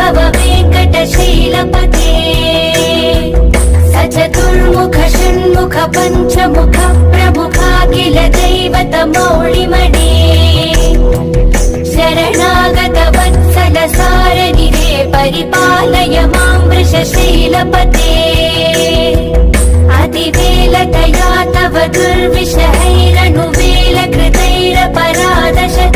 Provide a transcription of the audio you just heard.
भव वेङ्कटशैलपते सचतुर्मुख षण्मुख पञ्चमुख प्रमुखाखिल दैवतमौळिमणे शरणागत वत्सल सारनिधे परिपालय मां वृषशैलपते अतिवेलतया तव दुर्विषहैरनुवेलकृतैरपराधशत